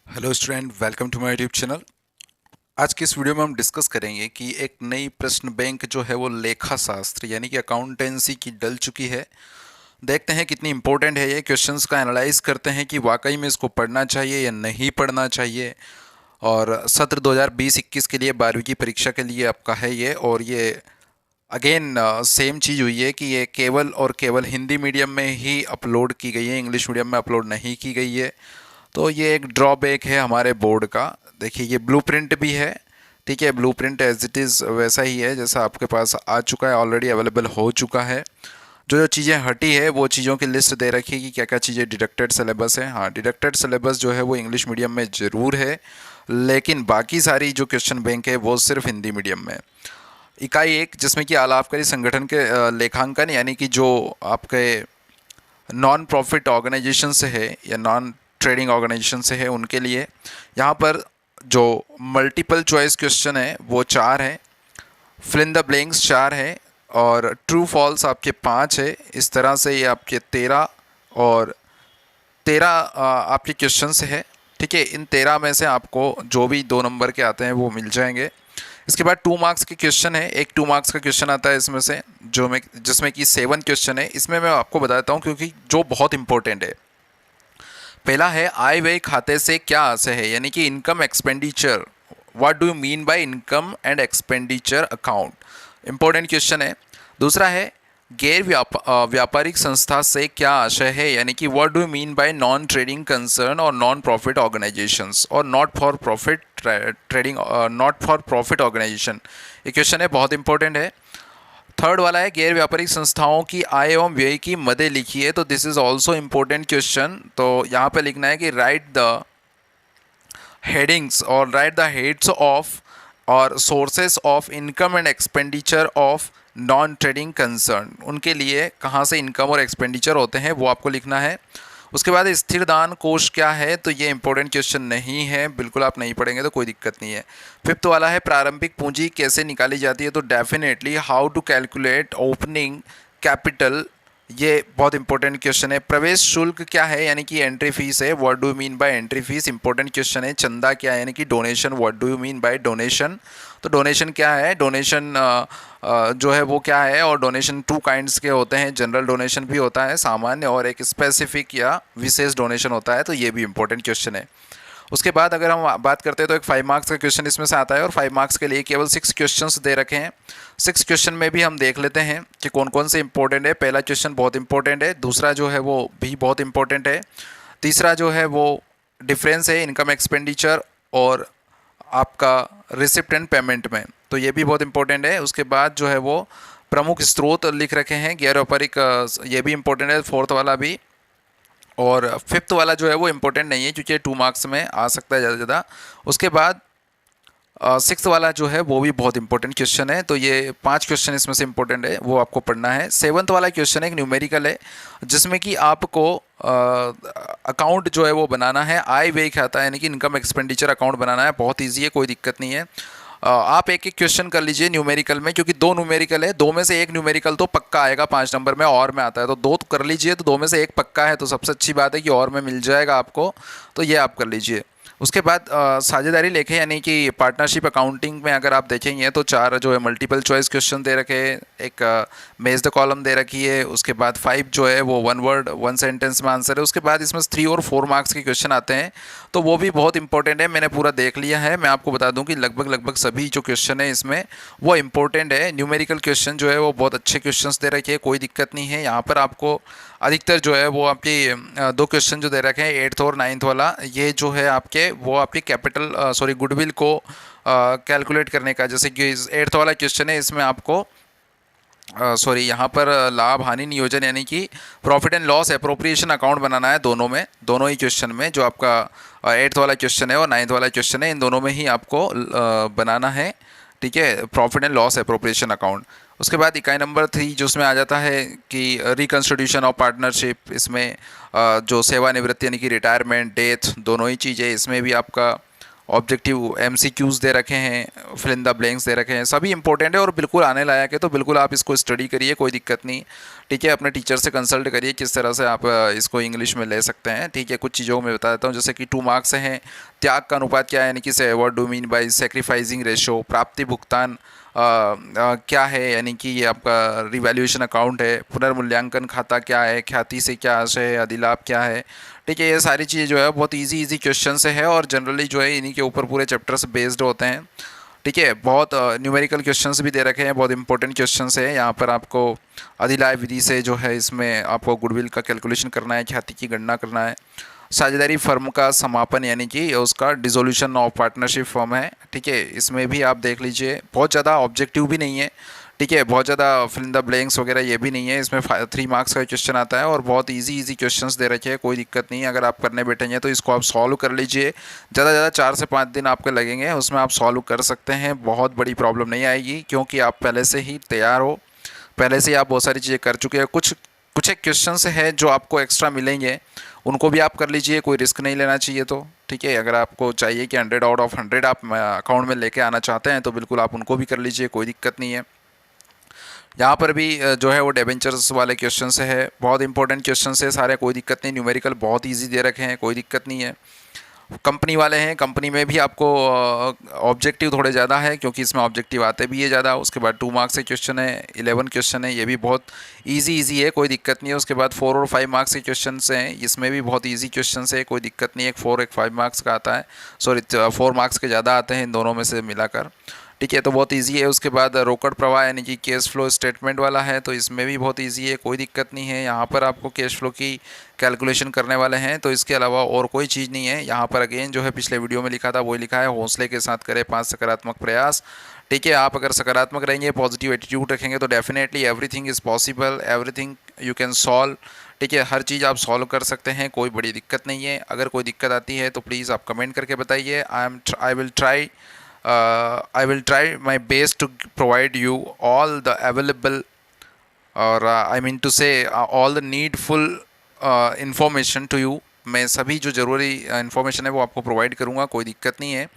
Hello student, welcome to my YouTube channel. आज की इस वीडियो में हम डिस्कस करेंगे कि एक नई प्रश्न बैंक जो है वो लेखा शास्त्र यानी कि अकाउंटेंसी की डल चुकी है। देखते हैं कितनी इंपॉर्टेंट है ये, क्वेश्चंस का एनालाइज करते हैं कि वाकई में इसको पढ़ना चाहिए या नहीं पढ़ना चाहिए। और सत्र 2020-21 के लिए 12वीं की परीक्षा के लिए आपका है ये। और ये अगेन सेम चीज़ हुई है कि ये केवल और केवल हिंदी मीडियम में ही अपलोड की गई है, इंग्लिश मीडियम में अपलोड नहीं की गई है। तो ये एक ड्रॉबैक है हमारे बोर्ड का। देखिए ये ब्लूप्रिंट भी है, ठीक है। ब्लूप्रिंट एज इट इज़ वैसा ही है जैसा आपके पास आ चुका है, ऑलरेडी अवेलेबल हो चुका है। जो जो चीज़ें हटी है वो चीज़ों की लिस्ट दे रखी है कि क्या क्या चीज़ें डिडक्टेड सिलेबस है। हाँ, डिडक्टेड सिलेबस जो है वो इंग्लिश मीडियम में ज़रूर है, लेकिन बाकी सारी जो क्वेश्चन बैंक है वो सिर्फ हिंदी मीडियम में। इकाई एक, जिसमें कि आलापकारी संगठन के लेखांकन यानी कि जो आपके नॉन प्रॉफिट ऑर्गेनाइजेशन से है या नॉन ट्रेडिंग ऑर्गेनाइजेशन से है उनके लिए यहाँ पर जो मल्टीपल चॉइस क्वेश्चन है वो 4 है, फिल इन द ब्लैंक्स 4 है और ट्रू फॉल्स आपके 5 है। इस तरह से ये आपके 13 और 13 आपके क्वेश्चन है, ठीक है। इन 13 में से आपको जो भी 2 नंबर के आते हैं वो मिल जाएंगे। इसके बाद 2 मार्क्स के क्वेश्चन है, एक 2 मार्क्स का क्वेश्चन आता है इसमें से जिसमें कि 7 क्वेश्चन है। इसमें मैं आपको बताता हूँ क्योंकि जो बहुत इंपॉर्टेंट है। पहला है आय व्यय खाते से क्या आशय है, यानी कि income expenditure. What do you mean bye income and expenditure account, important question है। दूसरा है गैर व्यापारिक संस्था से क्या आशय है, यानी कि what do you mean by non trading concern और नॉन प्रॉफिट ऑर्गेनाइजेशंस और not for profit trading not for profit organisation. ये क्वेश्चन है, बहुत इंपॉर्टेंट है। थर्ड वाला है गैर व्यापारिक संस्थाओं की आय एवं व्यय की मदें लिखिए, तो this is also important question. तो यहाँ पे लिखना है कि राइट द हेडिंग्स और राइट द हेड्स ऑफ और sources of income and expenditure of non trading concern. उनके लिए कहाँ से इनकम और एक्सपेंडिचर होते हैं वो आपको लिखना है। उसके बाद स्थिर दान कोष क्या है, तो ये इंपॉर्टेंट क्वेश्चन नहीं है, बिल्कुल आप नहीं पढ़ेंगे तो कोई दिक्कत नहीं है। फिफ्थ वाला है प्रारंभिक पूंजी कैसे निकाली जाती है, तो definitely how to calculate opening capital, ये बहुत इंपॉर्टेंट क्वेश्चन है। प्रवेश शुल्क क्या है, यानी कि एंट्री फीस है, what do you mean bye entry fees, important question है। चंदा क्या है, यानी कि donation, what do you mean bye donation, तो डोनेशन क्या है, डोनेशन जो है वो क्या है। और डोनेशन 2 काइंड्स के होते हैं, जनरल डोनेशन भी होता है सामान्य, और एक स्पेसिफिक या विशेष डोनेशन होता है, तो ये भी इंपॉर्टेंट क्वेश्चन है। उसके बाद अगर हम बात करते हैं तो एक 5 मार्क्स का क्वेश्चन इसमें से आता है, और 5 मार्क्स के लिए केवल 6 क्वेश्चंस दे रखे हैं। 6 क्वेश्चन में भी हम देख लेते हैं कि कौन कौन से इंपॉर्टेंट है। पहला क्वेश्चन बहुत इंपॉर्टेंट है, दूसरा जो है वो भी बहुत इंपॉर्टेंट है, तीसरा जो है वो डिफरेंस है इनकम एक्सपेंडिचर और आपका रिसिप्ट एंड पेमेंट में, तो ये भी बहुत इंपॉर्टेंट है। उसके बाद जो है वो प्रमुख स्रोत लिख रखे हैं, गैर व्यापारिक, ये भी इंपॉर्टेंट है, फोर्थ वाला भी। और फिफ्थ वाला जो है वो इम्पोर्टेंट नहीं है क्योंकि 2 मार्क्स में आ सकता है ज़्यादा से ज़्यादा। उसके बाद सिक्स वाला जो है वो भी बहुत इंपॉर्टेंट क्वेश्चन है, तो ये 5 क्वेश्चन इसमें से इंपॉर्टेंट है, वो आपको पढ़ना है। सेवन्थ वाला क्वेश्चन एक न्यूमेरिकल है, जिसमें कि आपको अकाउंट जो है वो बनाना है, आय व्यय खाता है यानी कि इनकम एक्सपेंडिचर अकाउंट बनाना है। बहुत ईजी है, कोई दिक्कत नहीं है। आप एक एक क्वेश्चन कर लीजिए न्यूमेरिकल में, क्योंकि 2 न्यूमेरिकल है, 2 में से एक न्यूमेरिकल तो पक्का आएगा 5 नंबर में, और में आता है तो 2 तो कर लीजिए, तो 2 में से एक पक्का है, तो सबसे अच्छी बात है कि और में मिल जाएगा आपको, तो ये आप कर लीजिए। उसके बाद साझेदारी लेखे यानी कि पार्टनरशिप अकाउंटिंग में अगर आप देखेंगे तो 4 जो है मल्टीपल चॉइस क्वेश्चन दे रखे हैं, एक मेज द कॉलम दे रखी है। उसके बाद 5 जो है वो 1 वर्ड 1 सेंटेंस में आंसर है। उसके बाद इसमें 3 और 4 मार्क्स के क्वेश्चन आते हैं, तो वो भी बहुत इंपॉर्टेंट है। मैंने पूरा देख लिया है, मैं आपको बता दूं कि लगभग सभी जो क्वेश्चन है इसमें वो इंपॉर्टेंट है। न्यूमेरिकल क्वेश्चन जो है वो बहुत अच्छे क्वेश्चन दे रखे हैं, कोई दिक्कत नहीं है। यहाँ पर आपको अधिकतर जो है वो आपकी 2 क्वेश्चन जो दे रखे हैं 8th और 9th वाला, ये जो है आपके वो आपकी कैपिटल गुडविल को कैलकुलेट करने का, जैसे कि 8th वाला क्वेश्चन है, इसमें आपको यहाँ पर लाभ हानि नियोजन यानी कि profit and loss appropriation account बनाना है, दोनों में, दोनों ही क्वेश्चन में, जो आपका 8th वाला क्वेश्चन है और 9th वाला क्वेश्चन है, इन दोनों में ही आपको बनाना है, ठीक है, profit and loss appropriation account. उसके बाद इकाई नंबर 3 जो उसमें आ जाता है कि रिकन्स्टिट्यूशन ऑफ पार्टनरशिप, इसमें जो सेवानिवृत्ति यानी कि रिटायरमेंट, डेथ, दोनों ही चीज़ें, इसमें भी आपका ऑब्जेक्टिव एमसीक्यूज़ दे रखे हैं, फिल इन द ब्लैंक्स दे रखे हैं, सभी इंपॉर्टेंट है और बिल्कुल आने लायक है, तो बिल्कुल आप इसको स्टडी करिए, कोई दिक्कत नहीं। ठीक है, अपने टीचर से कंसल्ट करिए किस तरह से आप इसको इंग्लिश में ले सकते हैं। ठीक है, कुछ चीज़ों को मैं बता देता हूँ, जैसे कि 2 मार्क्स हैं, त्याग का अनुपात क्या है, यानी कि से what do mean by sacrificing ratio, प्राप्ति भुगतान क्या है, यानी कि ये आपका रिवैल्यूएशन अकाउंट है, पुनर्मूल्यांकन खाता क्या है, ख्याति से क्या आशय है, अधिलाभ क्या है। ठीक है, ये सारी चीज़ें जो है बहुत इजी क्वेश्चन से है और जनरली जो है इन्हीं के ऊपर पूरे चैप्टर्स बेस्ड होते हैं। ठीक है, बहुत न्यूमेरिकल क्वेश्चंस भी दे रखे हैं, बहुत इंपॉर्टेंट क्वेश्चंस है। यहाँ पर आपको अधिलाभ विधि से जो है इसमें आपको गुडविल का कैलकुलेशन करना है, ख्याति की गणना करना है, साझेदारी फर्म का समापन यानी कि उसका डिसोल्यूशन ऑफ पार्टनरशिप फर्म है। ठीक है, इसमें भी आप देख लीजिए, बहुत ज़्यादा ऑब्जेक्टिव भी नहीं है। ठीक है, बहुत ज़्यादा फिल इन द ब्लैंक्स वगैरह ये भी नहीं है, इसमें 3 मार्क्स का क्वेश्चन आता है और बहुत इजी क्वेश्चंस दे रखे हैं, कोई दिक्कत नहीं है। अगर आप करने बैठेंगे तो इसको आप सॉल्व कर लीजिए, ज़्यादा 4 से 5 दिन आपके लगेंगे, उसमें आप सॉल्व कर सकते हैं, बहुत बड़ी प्रॉब्लम नहीं आएगी क्योंकि आप पहले से ही तैयार हो, पहले से ही आप बहुत सारी चीज़ें कर चुके हैं। कुछ एक क्वेश्चंस हैं जो आपको एक्स्ट्रा मिलेंगे, उनको भी आप कर लीजिए, कोई रिस्क नहीं लेना चाहिए। तो ठीक है, अगर आपको चाहिए कि 100 आउट ऑफ 100 आप अकाउंट में लेके आना चाहते हैं तो बिल्कुल आप उनको भी कर लीजिए, कोई दिक्कत नहीं है। यहाँ पर भी जो है वो डिबेंचर्स वाले क्वेश्चन से है, बहुत इंपॉर्टेंट क्वेश्चन है सारे, कोई दिक्कत नहीं। न्यूमेरिकल बहुत इजी दे रखे हैं, कोई दिक्कत नहीं है। कंपनी वाले हैं, कंपनी में भी आपको ऑब्जेक्टिव थोड़े ज़्यादा है क्योंकि इसमें ऑब्जेक्टिव आते भी है ज़्यादा। उसके बाद 2 मार्क्स के क्वेश्चन है, 11 क्वेश्चन है, ये भी बहुत इजी है, कोई दिक्कत नहीं है। उसके बाद 4 और 5 मार्क्स के क्वेश्चन हैं, इसमें भी बहुत इजी क्वेश्चन है, कोई दिक्कत नहीं है। एक 4 एक 5 मार्क्स का आता है, सॉरी 4 मार्क्स के ज़्यादा आते हैं इन दोनों में से मिलाकर। ठीक है, तो बहुत इजी है। उसके बाद रोकड़ प्रवाह यानी कि कैश फ्लो स्टेटमेंट वाला है, तो इसमें भी बहुत इजी है, कोई दिक्कत नहीं है। यहाँ पर आपको कैश फ्लो की कैलकुलेशन करने वाले हैं, तो इसके अलावा और कोई चीज़ नहीं है। यहाँ पर अगेन जो है पिछले वीडियो में लिखा था वही लिखा है, हौसले के साथ करें 5 सकारात्मक प्रयास। ठीक है, आप अगर सकारात्मक रहेंगे, पॉजिटिव एटीट्यूड रखेंगे तो definitely everything is possible, everything you can solve. ठीक है, हर चीज़ आप सॉल्व कर सकते हैं, कोई बड़ी दिक्कत नहीं है। अगर कोई दिक्कत आती है तो प्लीज़ आप कमेंट करके बताइए। I will try my best to provide you all the available, or I mean to say all the needful information to you। मैं सभी जो ज़रूरी इन्फॉर्मेशन है वो आपको प्रोवाइड करूँगा, कोई दिक्कत नहीं है।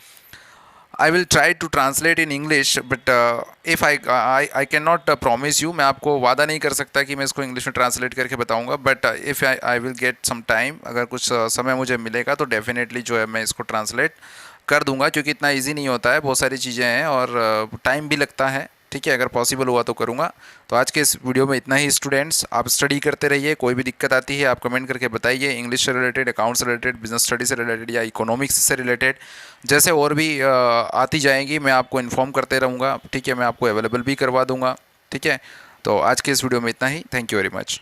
I will try to translate in English, but if I cannot promise you, मैं आपको वादा नहीं कर सकता कि मैं इसको इंग्लिश में ट्रांसलेट करके बताऊंगा, but if I will get some time, अगर कुछ समय मुझे मिलेगा तो डेफिनेटली जो है मैं इसको ट्रांसलेट कर दूंगा, क्योंकि इतना इजी नहीं होता है, बहुत सारी चीज़ें हैं और टाइम भी लगता है। ठीक है, अगर पॉसिबल हुआ तो करूँगा। तो आज के इस वीडियो में इतना ही स्टूडेंट्स, आप स्टडी करते रहिए, कोई भी दिक्कत आती है आप कमेंट करके बताइए, इंग्लिश से रिलेटेड, अकाउंट से रिलेटेड, बिजनेस स्टडी से रिलेटेड या इकोनॉमिक्स से रिलेटेड, जैसे और भी आती जाएंगी मैं आपको इन्फॉर्म करते रहूँगा। ठीक है, मैं आपको अवेलेबल भी करवा दूँगा। ठीक है, तो आज के इस वीडियो में इतना ही, थैंक यू वेरी मच।